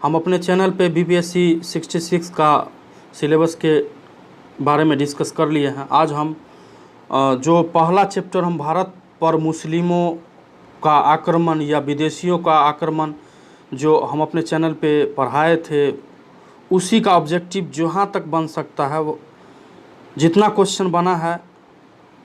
हम अपने चैनल पे बीपीएससी 66 का सिलेबस के बारे में डिस्कस कर लिए हैं। आज हम जो पहला चैप्टर हम भारत पर मुस्लिमों का आक्रमण या विदेशियों का आक्रमण जो हम अपने चैनल पे पढ़ाए थे, उसी का ऑब्जेक्टिव जहाँ तक बन सकता है, वो जितना क्वेश्चन बना है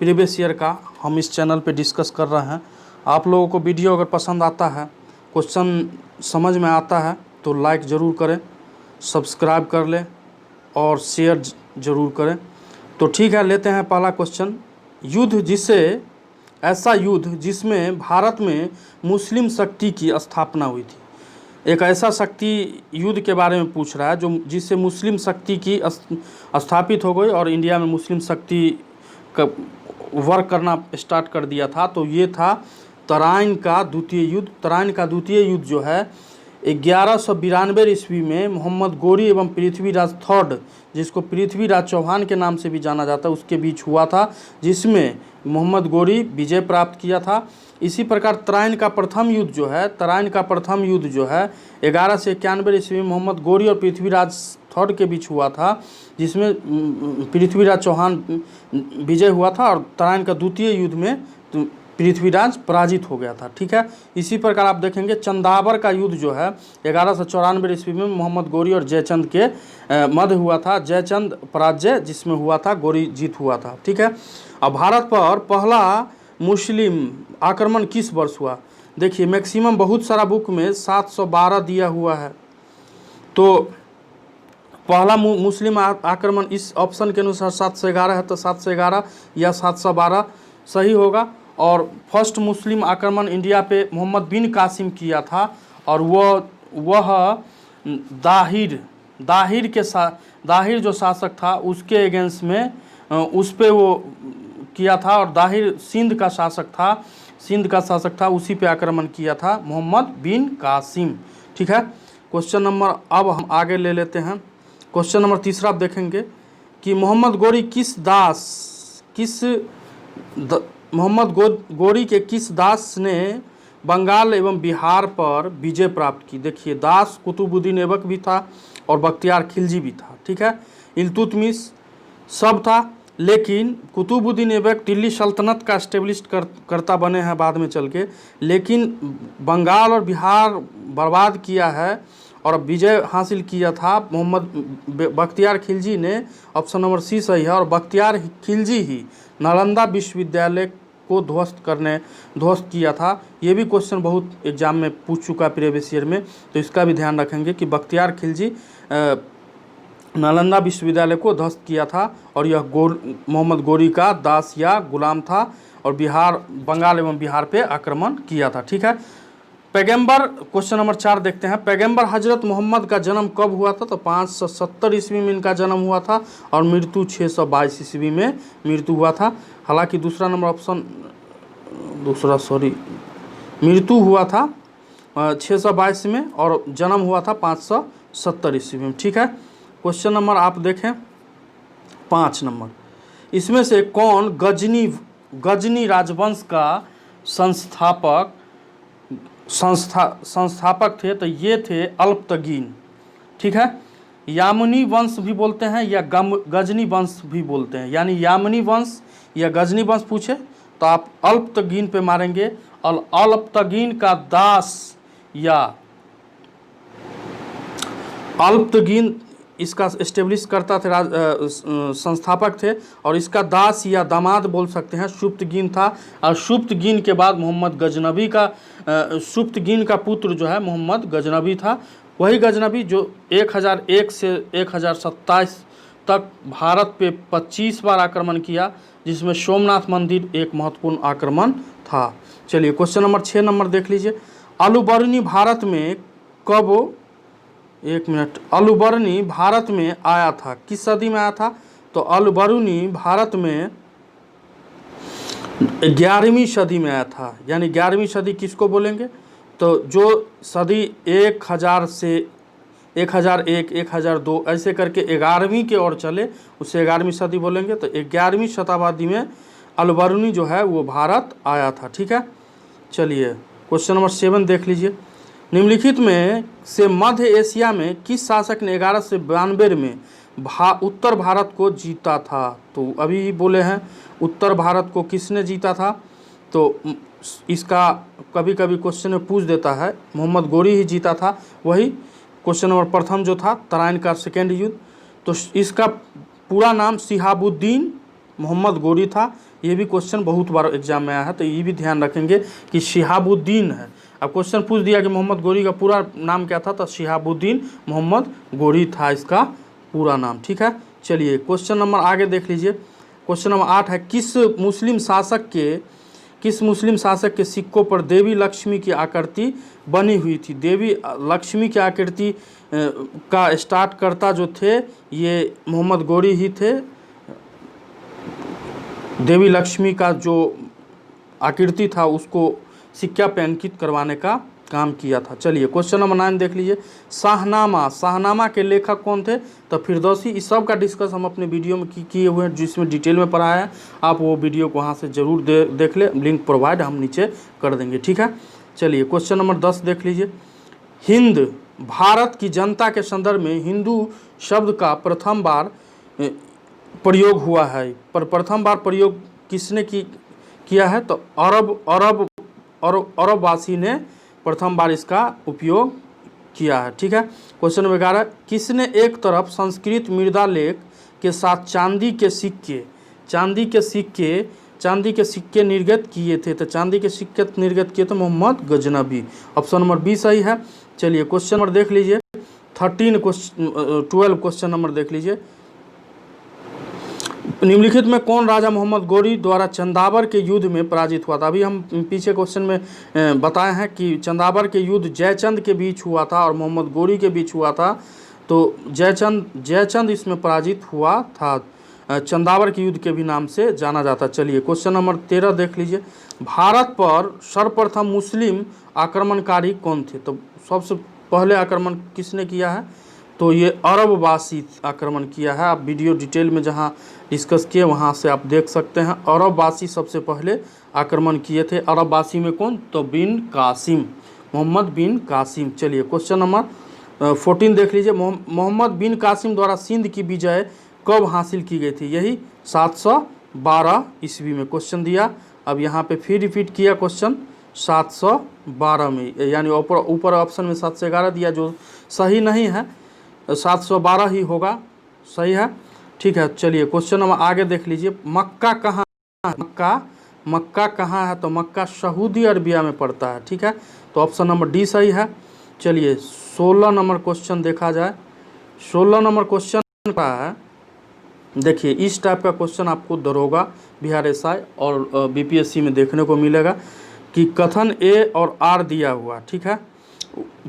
प्रीवियस ईयर का हम इस चैनल पे डिस्कस कर रहे हैं। आप लोगों को वीडियो अगर पसंद आता है, क्वेश्चन समझ में आता है तो लाइक ज़रूर करें, सब्सक्राइब कर लें और शेयर ज़रूर करें। तो ठीक है, लेते हैं पहला क्वेश्चन। ऐसा युद्ध जिसमें भारत में मुस्लिम शक्ति की स्थापना हुई थी। एक ऐसा शक्ति युद्ध के बारे में पूछ रहा है जो जिससे मुस्लिम शक्ति की स्थापित हो गई और इंडिया में मुस्लिम शक्ति का वर्क करना स्टार्ट कर दिया था। तो ये था तराइन का द्वितीय युद्ध। तराइन का द्वितीय युद्ध जो है 1192 ईस्वी में मोहम्मद गोरी एवं पृथ्वीराज थर्ड, जिसको पृथ्वीराज चौहान के नाम से भी जाना जाता है, उसके बीच हुआ था, जिसमें मोहम्मद गोरी विजय प्राप्त किया था। इसी प्रकार तराइन का प्रथम युद्ध जो है 1191 ईस्वी में मोहम्मद गोरी और पृथ्वीराज थर्ड के बीच हुआ था, जिसमें पृथ्वीराज चौहान विजय हुआ था और तराइन का द्वितीय युद्ध में पृथ्वीराज पराजित हो गया था। ठीक है, इसी प्रकार आप देखेंगे चंदावर का युद्ध जो है 1194 ईस्वी में मोहम्मद गोरी और जयचंद के मध्य हुआ था। जयचंद पराजय जिसमें हुआ था, गोरी जीत हुआ था। ठीक है, अब भारत पर पहला मुस्लिम आक्रमण किस वर्ष हुआ? देखिए, मैक्सिमम बहुत सारा बुक में 712 दिया हुआ है, तो पहला मुस्लिम आक्रमण इस ऑप्शन के अनुसार 711 है, तो 711 या 712 सही होगा। और फर्स्ट मुस्लिम आक्रमण इंडिया पे मोहम्मद बिन कासिम किया था, और वह दाहिर जो शासक था उसके अगेंस्ट में उस पे वो किया था, और दाहिर सिंध का शासक था, उसी पे आक्रमण किया था मोहम्मद बिन कासिम। ठीक है, क्वेश्चन नंबर अब हम आगे ले लेते हैं। क्वेश्चन नंबर तीसरा आप देखेंगे कि मोहम्मद गोरी के किस दास ने बंगाल एवं बिहार पर विजय प्राप्त की? देखिए, दास कुतुबुद्दीन ऐबक भी था और बख्तियार खिलजी भी था। ठीक है, इल्तुतमिश सब था, लेकिन कुतुबुद्दीन ऐबक दिल्ली सल्तनत का एस्टेब्लिश करता बने हैं बाद में चल के, लेकिन बंगाल और बिहार बर्बाद किया है और विजय हासिल किया था मोहम्मद बख्तियार खिलजी ने। ऑप्शन नंबर सी सही है, और बख्तियार खिलजी ही नालंदा विश्वविद्यालय को ध्वस्त किया था। ये भी क्वेश्चन बहुत एग्जाम में पूछ चुका है प्रीवियस ईयर में, तो इसका भी ध्यान रखेंगे कि बख्तियार खिलजी नालंदा विश्वविद्यालय को ध्वस्त किया था, और यह मोहम्मद गोरी का दास या गुलाम था, और बंगाल एवं बिहार पे आक्रमण किया था। ठीक है, पैगंबर, क्वेश्चन नंबर 4 देखते हैं। पैगंबर हजरत मोहम्मद का जन्म कब हुआ था? तो 570 ईस्वी में इनका जन्म हुआ था, और मृत्यु 622 ईस्वी में मृत्यु हुआ था। हालांकि मृत्यु हुआ था 622 में और जन्म हुआ था 570 ईस्वी में। ठीक है, क्वेश्चन नंबर आप देखें 5 नंबर, इसमें से कौन गजनी राजवंश का संस्थापक थे? तो ये थे अल्पतगीन। ठीक है, यामुनी वंश भी बोलते हैं या गजनी वंश भी बोलते हैं, यानी यामुनी वंश या गजनी वंश पूछे तो आप अल्पतगीन पे मारेंगे, और अल्पतगीन का दास या अल्पतगीन इसका एस्टेब्लिश करता थे, संस्थापक थे, और इसका दास या दामाद बोल सकते हैं शुप्तगीन था। और शुप्तगीन के बाद शुप्तगीन का पुत्र जो है मोहम्मद गजनबी था। वही गजनबी जो 1001 से 1027 तक भारत पे 25 बार आक्रमण किया, जिसमें सोमनाथ मंदिर एक महत्वपूर्ण आक्रमण था। चलिए, क्वेश्चन नंबर 6 नंबर देख लीजिए। अलुबर्नी भारत में कब, अलुबर्नी भारत में आया था, किस सदी में आया था? तो अलुबर्नी भारत में 11वीं सदी में आया था। यानी 11वीं सदी किसको बोलेंगे? तो जो सदी 1000 से 1001, 1002 ऐसे करके 11वीं के ओर चले, उसे 11वीं सदी बोलेंगे। तो 11वीं शताब्दी में अलबर्नी जो है वो भारत आया था। ठीक है, चलिए क्वेश्चन नंबर 7 देख लीजिए। निम्नलिखित में से मध्य एशिया में किस शासक ने 1192 में उत्तर भारत को जीता था? तो अभी बोले हैं उत्तर भारत को किसने जीता था, तो इसका कभी कभी क्वेश्चन में पूछ देता है, मोहम्मद गोरी ही जीता था। वही क्वेश्चन नंबर प्रथम जो था तराइन का सेकेंड युद्ध, तो इसका पूरा नाम शिहाबुद्दीन मोहम्मद गोरी था। ये भी क्वेश्चन बहुत बार एग्जाम में आया है, तो ये भी ध्यान रखेंगे कि शिहाबुद्दीन है। अब क्वेश्चन पूछ दिया कि मोहम्मद गोरी का पूरा नाम क्या था, तो शिहाबुद्दीन मोहम्मद गोरी था इसका पूरा नाम। ठीक है, चलिए क्वेश्चन नंबर आगे देख लीजिए। क्वेश्चन नंबर 8 है, किस मुस्लिम शासक के सिक्कों पर देवी लक्ष्मी की आकृति बनी हुई थी? देवी लक्ष्मी की आकृति का स्टार्ट करता जो थे ये मोहम्मद गोरी ही थे। देवी लक्ष्मी का जो आकृति था उसको सिक्का पे अंकित करवाने का काम किया था। चलिए क्वेश्चन नंबर 9 देख लीजिए। शाहनामा के लेखक कौन थे? तो फिरदौसी। इस सब का डिस्कस हम अपने वीडियो में किए हुए हैं, जिसमें डिटेल में पढ़ाया है। आप वो वीडियो को वहाँ से ज़रूर देख ले, लिंक प्रोवाइड हम नीचे कर देंगे। ठीक है, चलिए क्वेश्चन नंबर 10 देख लीजिए। हिंद भारत की जनता के संदर्भ में हिंदू शब्द का प्रथम बार प्रयोग हुआ है, पर प्रथम बार प्रयोग किसने किया है? तो अरबवासी ने प्रथम बार इसका उपयोग किया है। ठीक है, क्वेश्चन नंबर 11, किसने एक तरफ संस्कृत मृदा लेख के साथ चांदी के सिक्के निर्गत किए थे? तो चांदी के सिक्के निर्गत किए थे मोहम्मद गजनबी। ऑप्शन नंबर 20 सही है। चलिए क्वेश्चन नंबर देख लीजिए। 12 क्वेश्चन नंबर देख लीजिए। निम्नलिखित में कौन राजा मोहम्मद गोरी द्वारा चंदावर के युद्ध में पराजित हुआ था? अभी हम पीछे क्वेश्चन में बताए हैं कि चंदावर के युद्ध जयचंद के बीच हुआ था और मोहम्मद गोरी के बीच हुआ था। तो जयचंद इसमें पराजित हुआ था। चंदावर के युद्ध के भी नाम से जाना जाता। चलिए क्वेश्चन नंबर 13 देख लीजिए। भारत पर सर्वप्रथम मुस्लिम आक्रमणकारी कौन थे? तो सबसे पहले आक्रमण किसने किया है? तो ये अरबवासी आक्रमण किया है। आप वीडियो डिटेल में जहाँ डिस्कस किए वहाँ से आप देख सकते हैं। अरबवासी सबसे पहले आक्रमण किए थे। अरबवासी में कौन? तो मोहम्मद बिन कासिम। चलिए क्वेश्चन नंबर 14 देख लीजिए। मोहम्मद बिन कासिम द्वारा सिंध की विजय कब हासिल की गई थी? यही 712 ईस्वी में क्वेश्चन दिया। अब यहाँ पे फिर रिपीट किया क्वेश्चन 712 में, यानी ऊपर ऑप्शन में 711 दिया जो सही नहीं है, 712 ही होगा, सही है। ठीक है, चलिए क्वेश्चन नंबर आगे देख लीजिए। मक्का कहाँ है? तो मक्का सऊदी अरबिया में पड़ता है। ठीक है, तो ऑप्शन नंबर डी सही है। चलिए 16 नंबर क्वेश्चन देखा जाए। 16 नंबर क्वेश्चन का है, देखिए इस टाइप का क्वेश्चन आपको दरोगा, बिहार एसआई और बीपीएससी में देखने को मिलेगा कि कथन ए और आर दिया हुआ। ठीक है,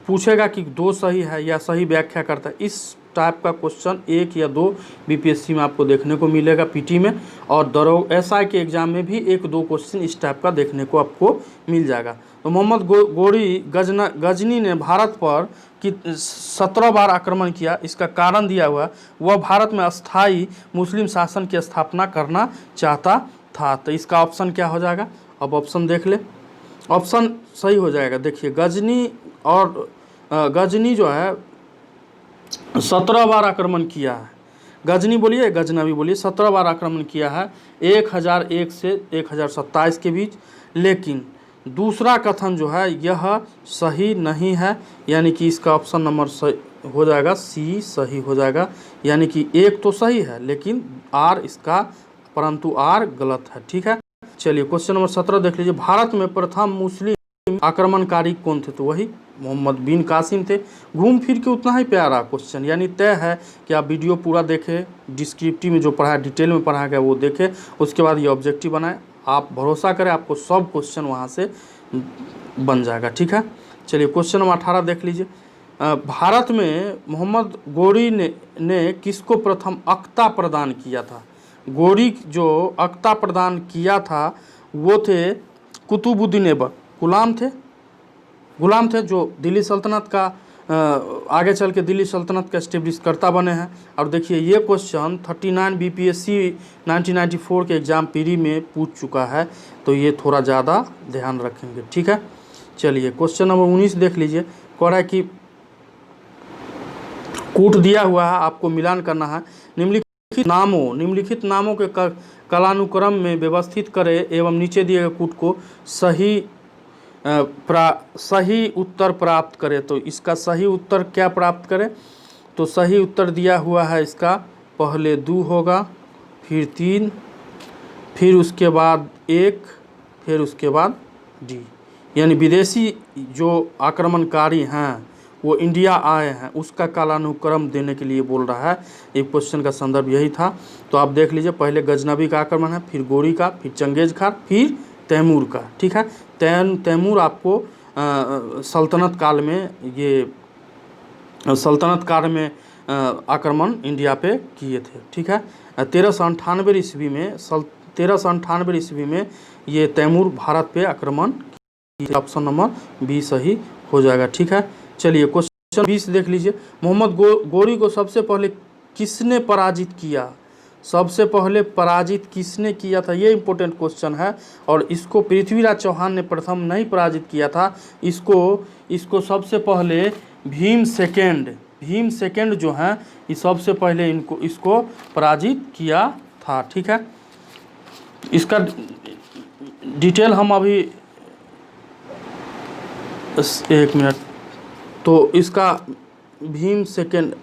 पूछेगा कि 2 सही है या सही व्याख्या करता है। इस टाइप का क्वेश्चन 1 या 2 बीपीएससी में आपको देखने को मिलेगा पीटी में, और एसआई के एग्जाम में भी 1-2 क्वेश्चन इस टाइप का देखने को आपको मिल जाएगा। तो मोहम्मद गोरी गजनी ने भारत पर 17 बार आक्रमण किया। इसका कारण दिया हुआ, वह भारत में अस्थायी मुस्लिम शासन की स्थापना करना चाहता था। तो इसका ऑप्शन क्या हो जाएगा? अब ऑप्शन देख ले, ऑप्शन सही हो जाएगा। देखिए गजनी जो है 17 बार आक्रमण किया है। गजनी बोलिए, गजनवी बोलिए, 17 बार आक्रमण किया है 1001 से 1027 के बीच। लेकिन दूसरा कथन जो है यह सही नहीं है, यानी कि इसका ऑप्शन नंबर सही हो जाएगा, सी सही हो जाएगा। यानी कि 1 तो सही है लेकिन आर इसका, परंतु आर गलत है। ठीक है, चलिए क्वेश्चन नंबर 17 देख लीजिए। भारत में प्रथम मुस्लिम आक्रमणकारी कौन थे? तो वही मोहम्मद बिन कासिम थे। घूम फिर के उतना ही प्यारा क्वेश्चन, यानी तय है कि आप वीडियो पूरा देखें, डिस्क्रिप्टिव में जो पढ़ा है, डिटेल में पढ़ा गया वो देखें, उसके बाद ये ऑब्जेक्टिव बनाएं। आप भरोसा करें, आपको सब क्वेश्चन वहाँ से बन जाएगा। ठीक है, चलिए क्वेश्चन नंबर 18 देख लीजिए। भारत में मोहम्मद गोरी ने किसको प्रथम अक्ता प्रदान किया था? गोरी जो अक्ता प्रदान किया था वो थे कुतुबुद्दीन ऐबक। गुलाम थे जो दिल्ली सल्तनत का आगे चल के दिल्ली सल्तनत का एस्टेब्लिश करता बने हैं। और देखिए ये क्वेश्चन 39 बीपीएससी 1994 के एग्ज़ाम पीरी में पूछ चुका है, तो ये थोड़ा ज़्यादा ध्यान रखेंगे। ठीक है, चलिए क्वेश्चन नंबर 19 देख लीजिए। कह रहा है कि कूट दिया हुआ है, आपको मिलान करना है। निम्नलिखित नामों के कालानुक्रम में व्यवस्थित करें एवं नीचे दिए गए कूट को सही उत्तर प्राप्त करें। तो इसका सही उत्तर क्या प्राप्त करें? तो सही उत्तर दिया हुआ है इसका पहले 2 होगा, फिर 3, फिर उसके बाद 1, फिर उसके बाद डी। यानी विदेशी जो आक्रमणकारी हैं वो इंडिया आए हैं, उसका कालानुक्रम देने के लिए बोल रहा है। एक क्वेश्चन का संदर्भ यही था। तो आप देख लीजिए, पहले गजनबी का आक्रमण है, फिर गोरी का, फिर चंगेज खान, फिर तैमूर का। ठीक है, तैमूर आपको सल्तनत काल में आक्रमण इंडिया पे किए थे। ठीक है, 1398 ईस्वी में ये तैमूर भारत पे आक्रमण किए। ऑप्शन नंबर बी सही हो जाएगा। ठीक है, चलिए क्वेश्चन 20 देख लीजिए। मोहम्मद गोरी को सबसे पहले किसने पराजित किया? सबसे पहले पराजित किसने किया था, ये इंपॉर्टेंट क्वेश्चन है। और इसको पृथ्वीराज चौहान ने प्रथम नहीं पराजित किया था, इसको सबसे पहले भीम सेकेंड जो हैं, ये सबसे पहले इसको पराजित किया था। ठीक है, इसका डिटेल हम अभी 1 मिनट। तो इसका भीम सेकेंड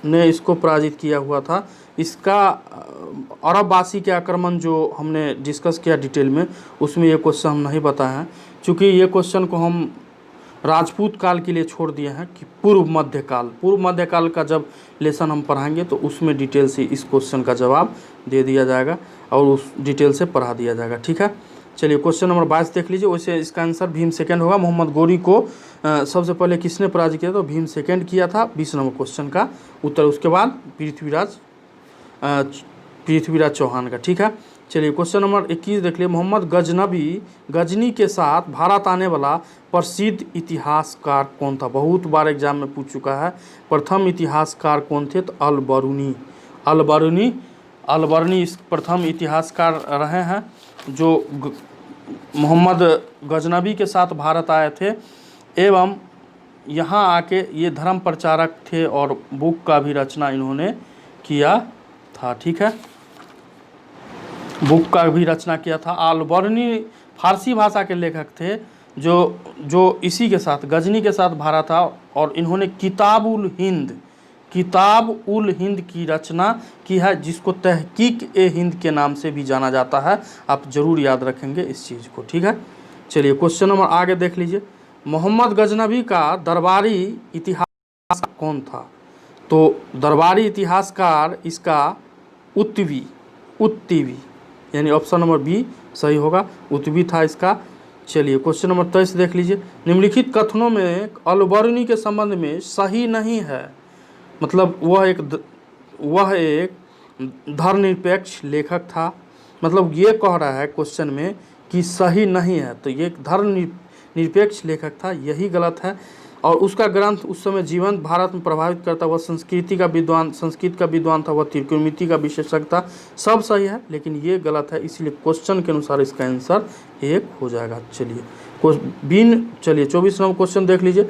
ने इसको पराजित किया हुआ था। इसका अरबवासी के आक्रमण जो हमने डिस्कस किया डिटेल में, उसमें ये क्वेश्चन हम नहीं बताए हैं, क्योंकि ये क्वेश्चन को हम राजपूत काल के लिए छोड़ दिए हैं कि पूर्व मध्यकाल का जब लेसन हम पढ़ाएंगे तो उसमें डिटेल से इस क्वेश्चन का जवाब दे दिया जाएगा और उस डिटेल से पढ़ा दिया जाएगा। ठीक है, चलिए क्वेश्चन नंबर 22 देख लीजिए। वैसे इसका आंसर भीम सेकेंड होगा। मोहम्मद गोरी को सबसे पहले किसने पराजित किया? तो भीम सेकेंड किया था। 20 नंबर क्वेश्चन का उत्तर उसके बाद पृथ्वीराज चौहान का। ठीक है, चलिए क्वेश्चन नंबर 21 देख लिए। मोहम्मद गजनी के साथ भारत आने वाला प्रसिद्ध इतिहासकार कौन था? बहुत बार एग्जाम में पूछ चुका है। प्रथम इतिहासकार कौन थे? तो अलबरनी इस प्रथम इतिहासकार रहे हैं जो मोहम्मद गजनबी के साथ भारत आए थे एवं यहाँ आके ये धर्म प्रचारक थे और बुक का भी रचना इन्होंने किया था। ठीक है, बुक का भी रचना किया था। अलबरनी फारसी भाषा के लेखक थे जो इसी के साथ गजनी के साथ भारत था और इन्होंने किताब उल हिंद की रचना की है, जिसको तहकीक-ए-हिंद के नाम से भी जाना जाता है। आप जरूर याद रखेंगे इस चीज़ को। ठीक है, चलिए क्वेश्चन नंबर आगे देख लीजिए। मोहम्मद गजनबी का दरबारी इतिहासकार कौन था? तो दरबारी इतिहासकार इसका उत्तवी यानी ऑप्शन नंबर बी सही होगा, उत्तवी था इसका। चलिए क्वेश्चन नंबर 23 देख लीजिए। निम्नलिखित कथनों में अलबरनी के संबंध में सही नहीं है, मतलब वह एक धर्मनिरपेक्ष लेखक था। मतलब ये कह रहा है क्वेश्चन में कि सही नहीं है, तो ये धर्मनिरपेक्ष लेखक था, यही गलत है। और उसका ग्रंथ उस समय जीवंत भारत में प्रभावित करता, वह संस्कृत का विद्वान था, वह त्रिकोणमिति का विशेषज्ञ था। सब सही है, लेकिन ये गलत है, इसलिए क्वेश्चन के अनुसार इसका आंसर 1 हो जाएगा। चलिए 24 नंबर क्वेश्चन देख लीजिए।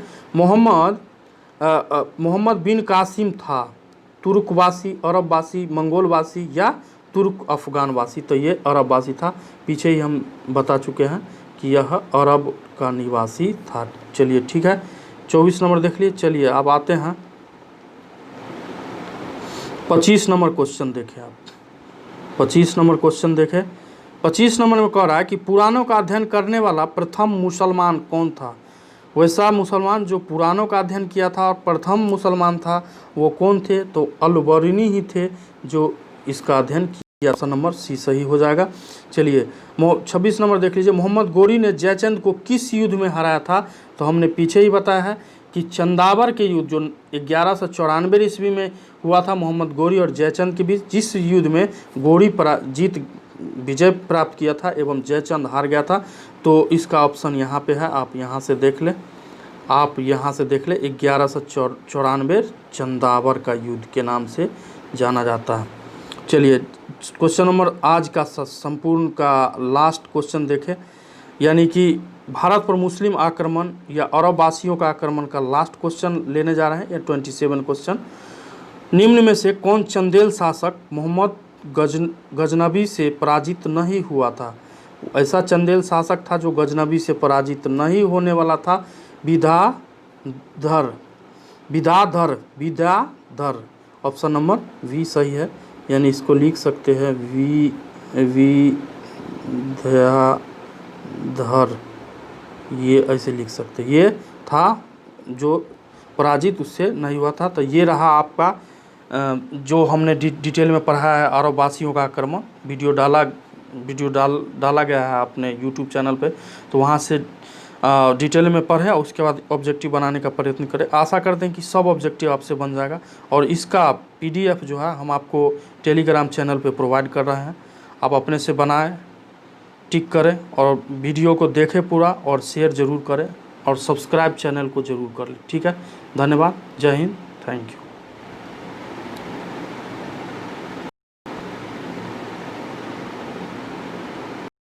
मोहम्मद बिन कासिम था तुर्कवासी, अरबवासी, मंगोलवासी या तुर्क अफगानवासी? तो ये अरबवासी था, पीछे ही हम बता चुके हैं कि यह अरब का निवासी था। चलिए ठीक है, 24 नंबर देख लिए। चलिए अब आते हैं 25 नंबर क्वेश्चन देखें आप। 25 नंबर क्वेश्चन देखें। 25 नंबर में कह रहा है कि पुराणों का अध्ययन करने वाला प्रथम मुसलमान कौन था? वैसा मुसलमान जो पुराणों का अध्ययन किया था और प्रथम मुसलमान था, वो कौन थे? तो अलबरनी ही थे जो इसका अध्ययन किया। ऑप्शन नंबर सी सही हो जाएगा। चलिए 26 नंबर देख लीजिए। मोहम्मद गोरी ने जयचंद को किस युद्ध में हराया था? तो हमने पीछे ही बताया है कि चंदावर के युद्ध जो 1194 ईस्वी में हुआ था मोहम्मद गोरी और जयचंद के बीच, जिस युद्ध में गोरी विजय प्राप्त किया था एवं जयचंद हार गया था। तो इसका ऑप्शन यहाँ पे है, आप यहाँ से देख लें 1194 चंदावर का युद्ध के नाम से जाना जाता है। चलिए क्वेश्चन नंबर आज का संपूर्ण का लास्ट क्वेश्चन देखें, यानी कि भारत पर मुस्लिम आक्रमण या अरबवासियों का आक्रमण का लास्ट क्वेश्चन लेने जा रहे हैं, ये 27 क्वेश्चन। निम्न में से कौन चंदेल शासक मोहम्मद गजनबी से पराजित नहीं हुआ था? ऐसा चंदेल शासक था जो गजनबी से पराजित नहीं होने वाला था। Vidyadhar, Vidyadhar. Option number B सही है, यानी इसको लिख सकते हैं विद्याधर, ये ऐसे लिख सकते हैं। ये था जो पराजित उससे नहीं हुआ था। तो ये रहा आपका जो हमने डिटेल में पढ़ा है अरबवासियों का आक्रमण। वीडियो डाला गया है अपने यूट्यूब चैनल पे, तो वहाँ से डिटेल में पढ़ें, उसके बाद ऑब्जेक्टिव बनाने का प्रयत्न करें। आशा करते हैं कि सब ऑब्जेक्टिव आपसे बन जाएगा। और इसका PDF जो है हम आपको टेलीग्राम चैनल पे प्रोवाइड कर रहे हैं। आप अपने से बनाएं, टिक करें और वीडियो को देखें पूरा, और शेयर ज़रूर करें और सब्सक्राइब चैनल को ज़रूर कर लें। ठीक है, धन्यवाद, जय हिंद, थैंक यू।